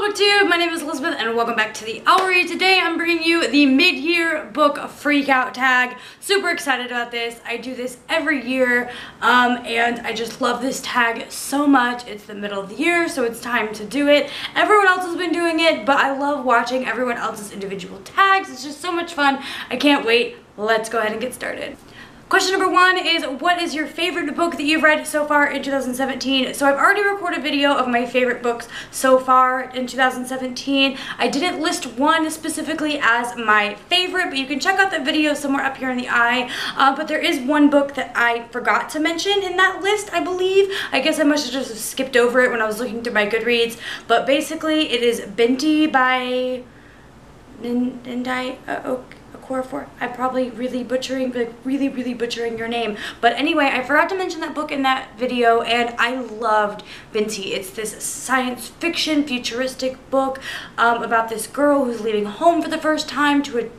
BookTube, my name is Elizabeth and welcome back to the Owlery. Today I'm bringing you the mid-year book freakout tag. Super excited about this. I do this every year and I just love this tag so much. It's the middle of the year, so it's time to do it. Everyone else has been doing it, but I love watching everyone else's individual tags. It's just so much fun. I can't wait. Let's go ahead and get started. Question number one is, what is your favorite book that you've read so far in 2017? So I've already recorded a video of my favorite books so far in 2017. I didn't list one specifically as my favorite, but you can check out that video somewhere up here in the eye. But there is one book that I forgot to mention in that list, I believe. I guess I must have just skipped over it when I was looking through my Goodreads. But basically, it is Binti by I'm probably really butchering your name. But anyway, I forgot to mention that book in that video and I loved Binti. It's this science fiction futuristic book about this girl who's leaving home for the first time to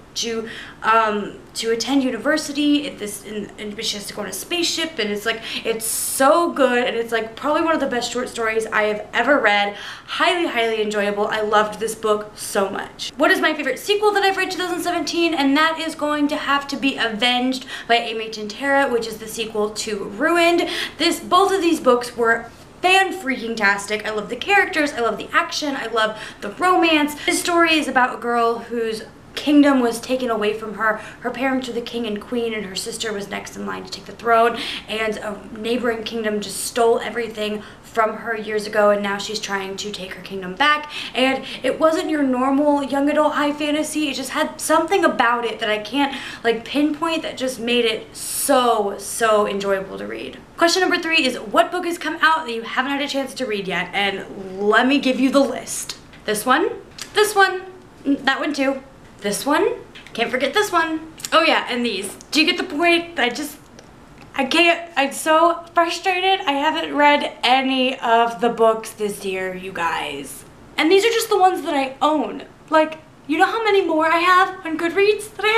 attend university and she has to go on a spaceship, and it's so good, and it's like probably one of the best short stories I have ever read. Highly enjoyable. I loved this book so much. What is my favorite sequel that I've read 2017? And that is going to have to be Avenged by Amy Tintera, which is the sequel to Ruined. Both of these books were fan-freaking-tastic. I love the characters, I love the action, I love the romance. This story is about a girl whose kingdom was taken away from her. Her parents were the king and queen, and her sister was next in line to take the throne, and a neighboring kingdom just stole everything from her years ago, and now she's trying to take her kingdom back. And it wasn't your normal young adult high fantasy. It just had something about it that I can't pinpoint that just made it so enjoyable to read. Question number 3 is, what book has come out that you haven't had a chance to read yet? And let me give you the list. This one, that one too, this one, can't forget this one. Oh yeah, and these. Do you get the point? I can't, I'm so frustrated. I haven't read any of the books this year, you guys. And these are just the ones that I own. Like, you know how many more I have on Goodreads that I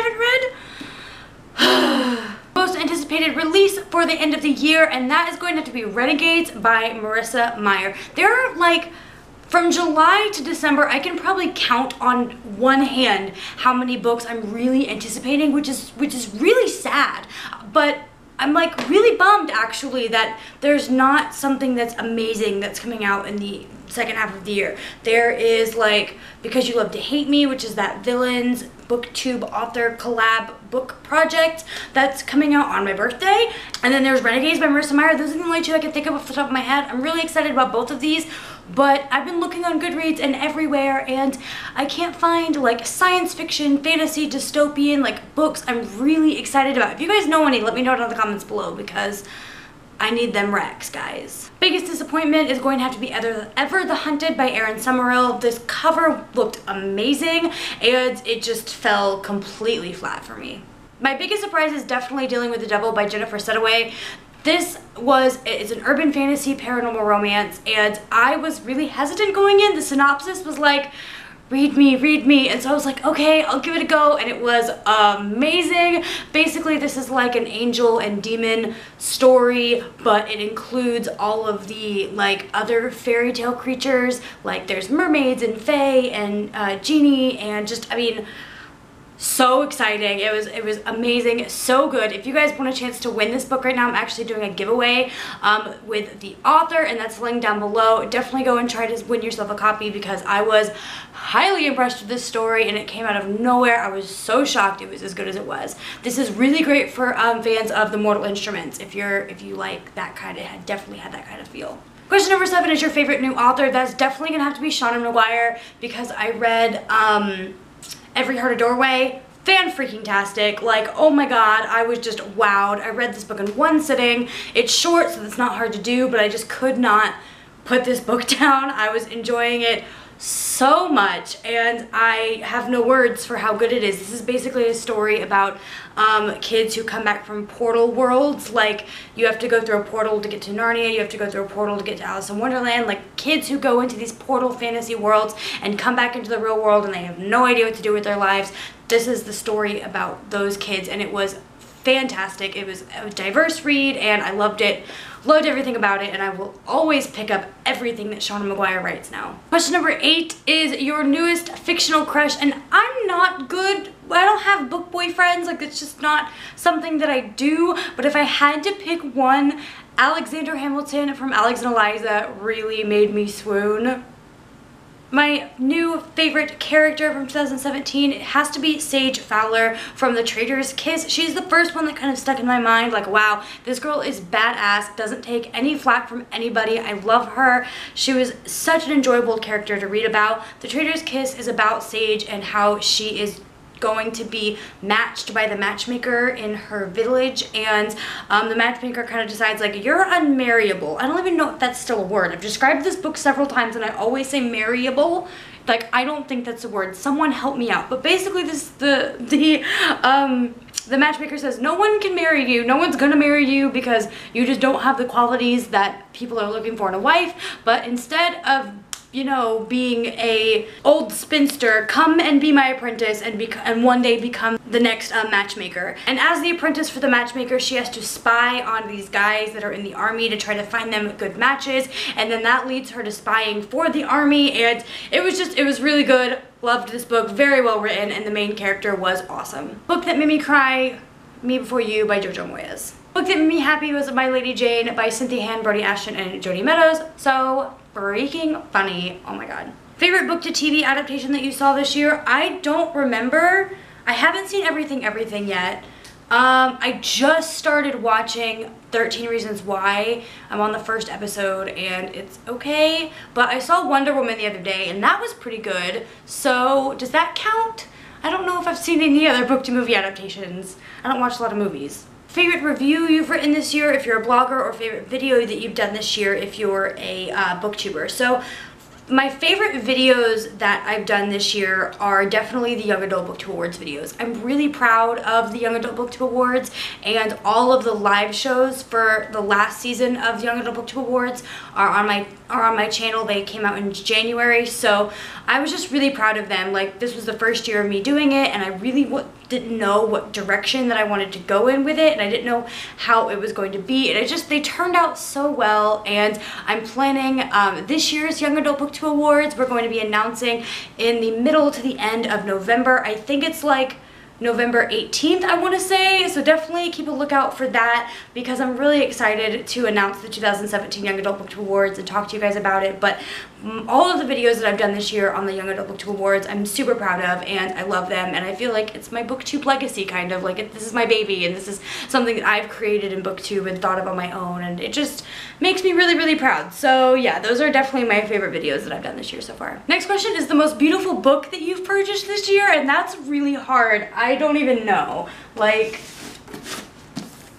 haven't read? Most anticipated release for the end of the year, and that is going to have to be Renegades by Marissa Meyer. There are from July to December, I can probably count on one hand how many books I'm really anticipating, which is really sad. But I'm really bummed actually that there's not something that's amazing that's coming out in the second half of the year. There is Because You Love to Hate Me, which is that Villains BookTube author collab book project that's coming out on my birthday. And then there's Renegades by Marissa Meyer. Those are the only two I can think of off the top of my head. I'm really excited about both of these, but I've been looking on Goodreads and everywhere, and I can't find science fiction, fantasy, dystopian books I'm really excited about. If you guys know any, let me know in the comments below, because I need them recs, guys. Biggest disappointment is going to have to be Ever the Hunted by Erin Summerall. This cover looked amazing, and it just fell completely flat for me. My biggest surprise is definitely Dealing with the Devil by Jennifer Sedaway. It's an urban fantasy paranormal romance, and I was really hesitant going in. The synopsis was read me, and so I was like, okay, I'll give it a go, and it was amazing. Basically, this is an angel and demon story, but it includes all of the other fairy tale creatures. There's mermaids and fae and genie, and so exciting. It was amazing, so good. If you guys want a chance to win this book right now, I'm actually doing a giveaway with the author, and that's linked down below. Definitely go and try to win yourself a copy, because I was highly impressed with this story, and it came out of nowhere. I was so shocked it was as good as it was. This is really great for fans of the Mortal Instruments. If you like that kind of, it definitely had that kind of feel. Question number 7 is your favorite new author. That's definitely gonna have to be Shauna Maguire, because I read Every Heart a Doorway. Fan-freaking-tastic. Oh my god, I was just wowed. I read this book in one sitting. It's short, so it's not hard to do, but I just could not put this book down. I was enjoying it so much, and I have no words for how good it is. This is basically a story about kids who come back from portal worlds. You have to go through a portal to get to Narnia, you have to go through a portal to get to Alice in Wonderland. Kids who go into these portal fantasy worlds and come back into the real world, and they have no idea what to do with their lives. This is the story about those kids, and it was fantastic. It was a diverse read and I loved it. Loved everything about it, and I will always pick up everything that Shauna Maguire writes now. Question number 8 is your newest fictional crush, and I'm not good. I don't have book boyfriends, like it's just not something that I do, but if I had to pick one, Alexander Hamilton from Alex and Eliza really made me swoon. My new favorite character from 2017, it has to be Sage Fowler from The Traitor's Kiss. She's the first one that kind of stuck in my mind, like, wow, this girl is badass, doesn't take any flack from anybody. I love her. She was such an enjoyable character to read about. The Traitor's Kiss is about Sage and how she is going to be matched by the matchmaker in her village, and the matchmaker kind of decides, like, you're unmarriable. I don't even know if that's still a word. I've described this book several times and I always say marryable. Like, I don't think that's a word. Someone help me out. But basically the matchmaker says no one can marry you, no one's gonna marry you because you just don't have the qualities that people are looking for in a wife, but instead of, you know, being a old spinster, come and be my apprentice and one day become the next matchmaker. And as the apprentice for the matchmaker, she has to spy on these guys that are in the army to try to find them good matches, and then that leads her to spying for the army, and it was really good. Loved this book, very well written, and the main character was awesome. Book that made me cry, Me Before You by Jojo Moyes. Book that made me happy was My Lady Jane by Cynthia Han, Brody Ashton, and Jodie Meadows. So freaking funny. Oh my god. Favorite book to TV adaptation that you saw this year? I don't remember. I haven't seen everything yet. I just started watching 13 Reasons Why. I'm on the first episode and it's okay, but I saw Wonder Woman the other day and that was pretty good. So does that count? I don't know if I've seen any other book to movie adaptations. I don't watch a lot of movies. Favorite review you've written this year if you're a blogger, or favorite video that you've done this year if you're a booktuber. So my favorite videos that I've done this year are definitely the Young Adult BookTube Awards videos. I'm really proud of the Young Adult BookTube Awards, and all of the live shows for the last season of the Young Adult BookTube Awards are on my channel. They came out in January, so I was just really proud of them. Like, this was the first year of me doing it, and I really didn't know what direction that I wanted to go in with it, and I didn't know how it was going to be, and they turned out so well. And I'm planning this year's Young Adult BookTube Awards. We're going to be announcing in the middle to the end of November. I think it's like November 18th, I want to say, so definitely keep a lookout for that, because I'm really excited to announce the 2017 Young Adult BookTube Awards and talk to you guys about it. But all of the videos that I've done this year on the Young Adult BookTube Awards, I'm super proud of, and I love them, and I feel like it's my BookTube legacy, kind of. Like, this is my baby, and this is something that I've created in BookTube and thought of on my own, and it just makes me really, really proud. So yeah, those are definitely my favorite videos that I've done this year so far. Next question is the most beautiful book that you've purchased this year, and that's really hard. I don't even know. Like,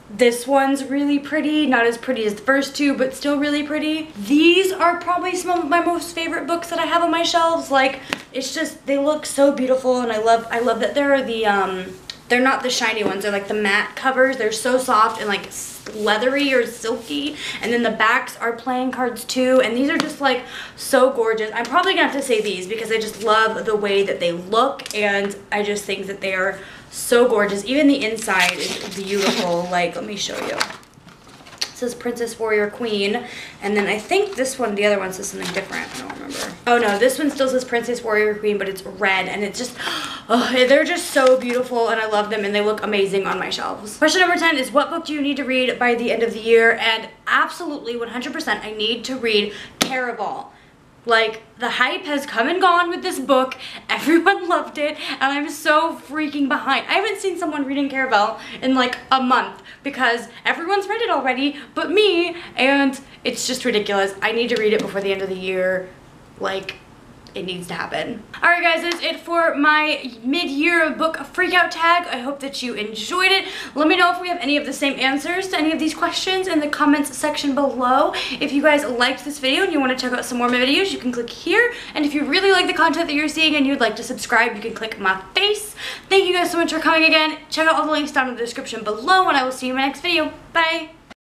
this one's really pretty, not as pretty as the first two, but still really pretty. These are probably some of my most favorite books that I have on my shelves. Like, it's just, they look so beautiful, and I love that they're the they're not the shiny ones, they're like the matte covers. They're so soft and like leathery or silky, and then the backs are playing cards too, and these are just like so gorgeous. I'm probably gonna have to say these because I just love the way that they look, and I just think that they are so gorgeous. Even the inside is beautiful. Like, let me show you. It says Princess Warrior Queen, and then I think this one, the other one, says something different. I don't remember. Oh no, this one still says Princess Warrior Queen, but it's red, and it's just, oh, they're just so beautiful, and I love them, and they look amazing on my shelves. Question number 10 is, what book do you need to read by the end of the year? And absolutely 100% I need to read Caraval. Like, the hype has come and gone with this book. Everyone loved it, and I'm so freaking behind. I haven't seen someone reading Caraval in like a month because everyone's read it already but me, and it's just ridiculous. I need to read it before the end of the year. Like, it needs to happen. Alright guys, that's it for my mid-year book freakout tag. I hope that you enjoyed it. Let me know if we have any of the same answers to any of these questions in the comments section below. If you guys liked this video and you want to check out some more of my videos, you can click here. And if you really like the content that you're seeing and you'd like to subscribe, you can click my face. Thank you guys so much for coming again. Check out all the links down in the description below, and I will see you in my next video. Bye!